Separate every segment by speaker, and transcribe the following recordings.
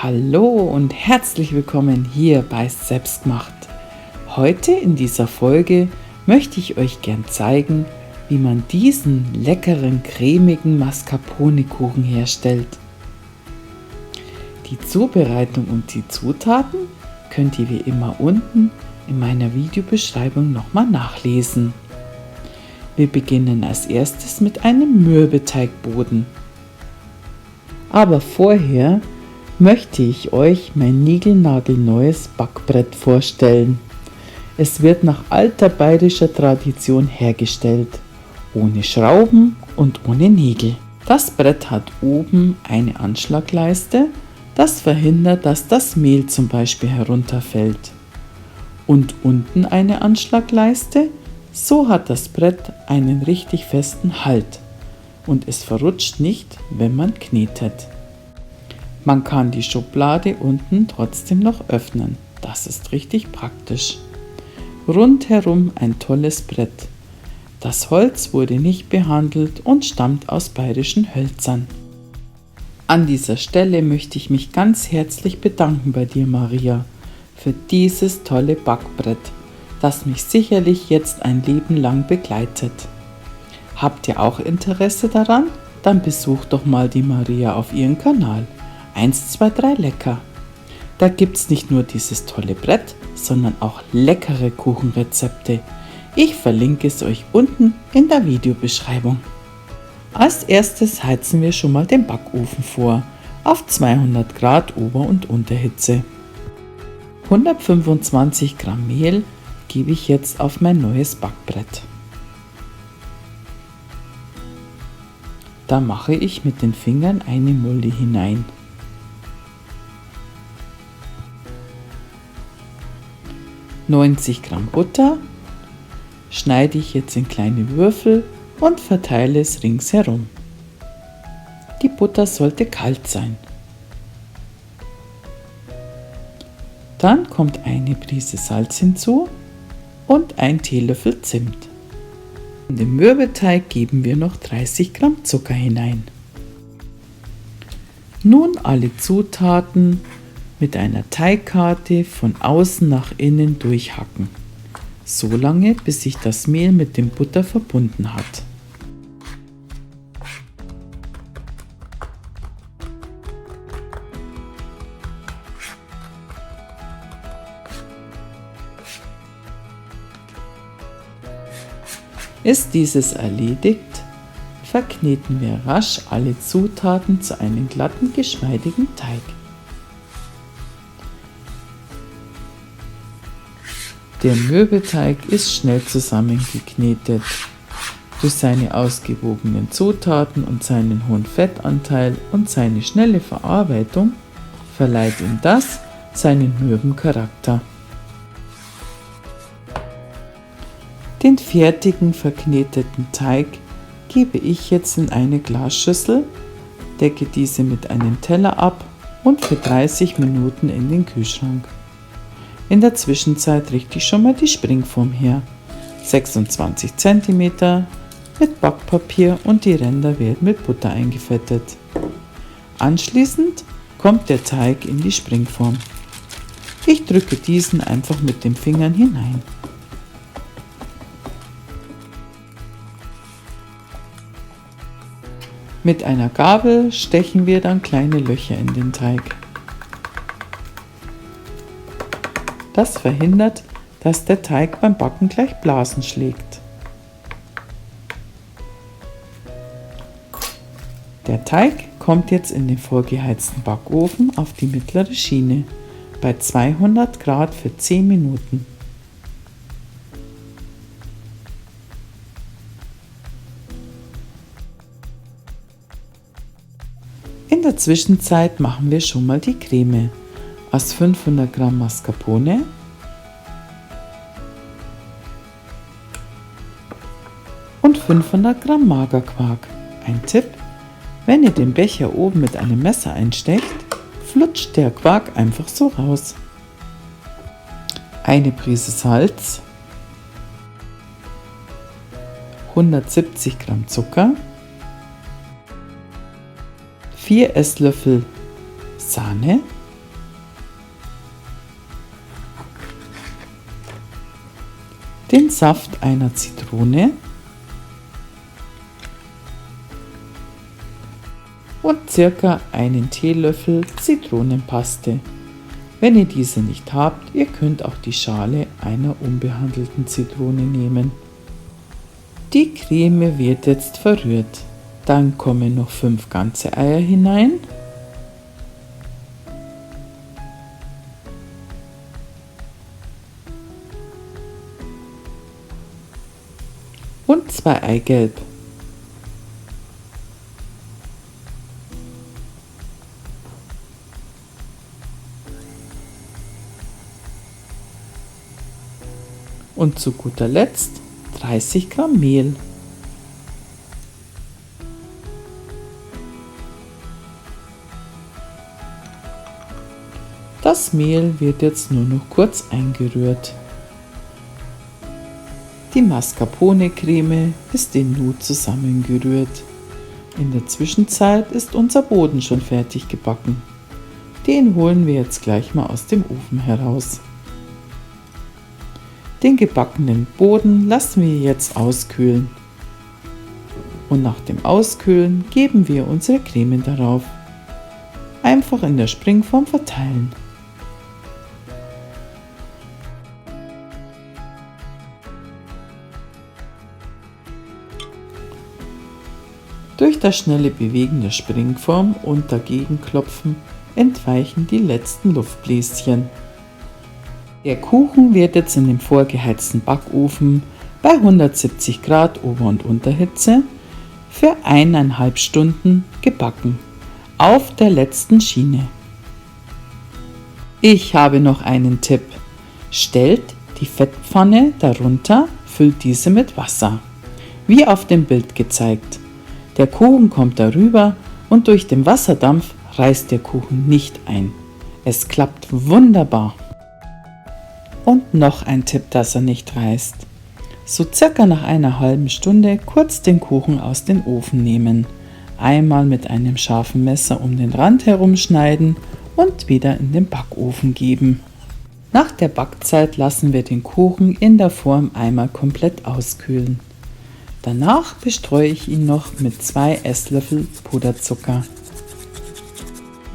Speaker 1: Hallo und herzlich willkommen hier bei Selbstgemacht. Heute in dieser Folge möchte ich euch gern zeigen, wie man diesen leckeren, cremigen Mascarpone-Kuchen herstellt. Die Zubereitung und die Zutaten könnt ihr wie immer unten in meiner Videobeschreibung nochmal nachlesen. Wir beginnen als erstes mit einem Mürbeteigboden. Aber vorher möchte ich euch mein niegelnagelneues Backbrett vorstellen. Es wird nach alter bayerischer Tradition hergestellt, ohne Schrauben und ohne Nägel. Das Brett hat oben eine Anschlagleiste, das verhindert, dass das Mehl zum Beispiel herunterfällt. Und unten eine Anschlagleiste, so hat das Brett einen richtig festen Halt und es verrutscht nicht, wenn man knetet. Man kann die Schublade unten trotzdem noch öffnen, das ist richtig praktisch. Rundherum ein tolles Brett. Das Holz wurde nicht behandelt und stammt aus bayerischen Hölzern. An dieser Stelle möchte ich mich ganz herzlich bedanken bei dir, Maria, für dieses tolle Backbrett, das mich sicherlich jetzt ein Leben lang begleitet. Habt ihr auch Interesse daran? Dann besucht doch mal die Maria auf ihren Kanal. 123 lecker. Da gibt's nicht nur dieses tolle Brett, sondern auch leckere Kuchenrezepte. Ich verlinke es euch unten in der Videobeschreibung. Als erstes heizen wir schon mal den Backofen vor, auf 200 Grad Ober- und Unterhitze. 125 Gramm Mehl gebe ich jetzt auf mein neues Backbrett. Da mache ich mit den Fingern eine Mulde hinein. ,90 Gramm Butter schneide ich jetzt in kleine Würfel und verteile es ringsherum. Die Butter sollte kalt sein. Dann kommt eine Prise Salz hinzu und ein Teelöffel Zimt. In den Mürbeteig geben wir noch 30 Gramm Zucker hinein. Nun alle Zutaten mit einer Teigkarte von außen nach innen durchhacken, so lange bis sich das Mehl mit dem Butter verbunden hat. Ist dieses erledigt, verkneten wir rasch alle Zutaten zu einem glatten, geschmeidigen Teig. Der Mürbeteig ist schnell zusammengeknetet. Durch seine ausgewogenen Zutaten und seinen hohen Fettanteil und seine schnelle Verarbeitung verleiht ihm das seinen mürben Charakter. Den fertigen verkneteten Teig gebe ich jetzt in eine Glasschüssel, decke diese mit einem Teller ab und für 30 Minuten in den Kühlschrank. In der Zwischenzeit richte ich schon mal die Springform her. 26 cm mit Backpapier und die Ränder werden mit Butter eingefettet. Anschließend kommt der Teig in die Springform. Ich drücke diesen einfach mit den Fingern hinein. Mit einer Gabel stechen wir dann kleine Löcher in den Teig. Das verhindert, dass der Teig beim Backen gleich Blasen schlägt. Der Teig kommt jetzt in den vorgeheizten Backofen auf die mittlere Schiene bei 200 Grad für 10 Minuten. In der Zwischenzeit machen wir schon mal die Creme. Aus 500 Gramm Mascarpone, und 500 Gramm Magerquark. Ein Tipp: wenn ihr den Becher oben mit einem Messer einstecht, flutscht der Quark einfach so raus. Eine Prise Salz, 170 Gramm Zucker, 4 Esslöffel Sahne, den Saft einer Zitrone und ca. einen Teelöffel Zitronenpaste. Wenn ihr diese nicht habt, ihr könnt auch die Schale einer unbehandelten Zitrone nehmen. Die Creme wird jetzt verrührt. Dann kommen noch 5 ganze Eier hinein. Und 2 Eigelb. Und zu guter Letzt 30 Gramm Mehl. Das Mehl wird jetzt nur noch kurz eingerührt. Die Mascarpone-Creme ist in Nu zusammengerührt. In der Zwischenzeit ist unser Boden schon fertig gebacken. Den holen wir jetzt gleich mal aus dem Ofen heraus. Den gebackenen Boden lassen wir jetzt auskühlen. Und nach dem Auskühlen geben wir unsere Creme darauf. Einfach in der Springform verteilen. Durch das schnelle Bewegen der Springform und Dagegenklopfen entweichen die letzten Luftbläschen. Der Kuchen wird jetzt in dem vorgeheizten Backofen bei 170 Grad Ober- und Unterhitze für 1,5 Stunden gebacken, auf der letzten Schiene. Ich habe noch einen Tipp. Stellt die Fettpfanne darunter, füllt diese mit Wasser, wie auf dem Bild gezeigt. Der Kuchen kommt darüber und durch den Wasserdampf reißt der Kuchen nicht ein. Es klappt wunderbar. Und noch ein Tipp, dass er nicht reißt. So circa nach einer halben Stunde kurz den Kuchen aus dem Ofen nehmen. Einmal mit einem scharfen Messer um den Rand herumschneiden und wieder in den Backofen geben. Nach der Backzeit lassen wir den Kuchen in der Form einmal komplett auskühlen. Danach bestreue ich ihn noch mit 2 Esslöffel Puderzucker.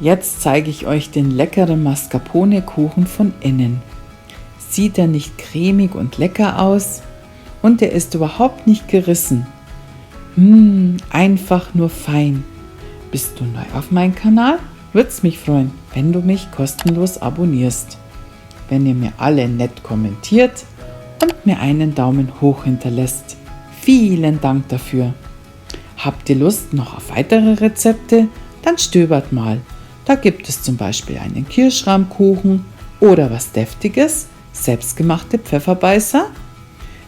Speaker 1: Jetzt zeige ich euch den leckeren Mascarpone-Kuchen von innen. Sieht er nicht cremig und lecker aus? Und er ist überhaupt nicht gerissen. Einfach nur fein. Bist du neu auf meinem Kanal? Würd's mich freuen, wenn du mich kostenlos abonnierst. Wenn ihr mir alle nett kommentiert und mir einen Daumen hoch hinterlässt. Vielen Dank dafür. Habt ihr Lust noch auf weitere Rezepte? Dann stöbert mal. Da gibt es zum Beispiel einen Kirschrahmkuchen oder was Deftiges, selbstgemachte Pfefferbeißer.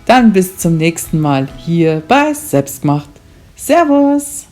Speaker 1: Dann bis zum nächsten Mal hier bei Selbstgemacht. Servus!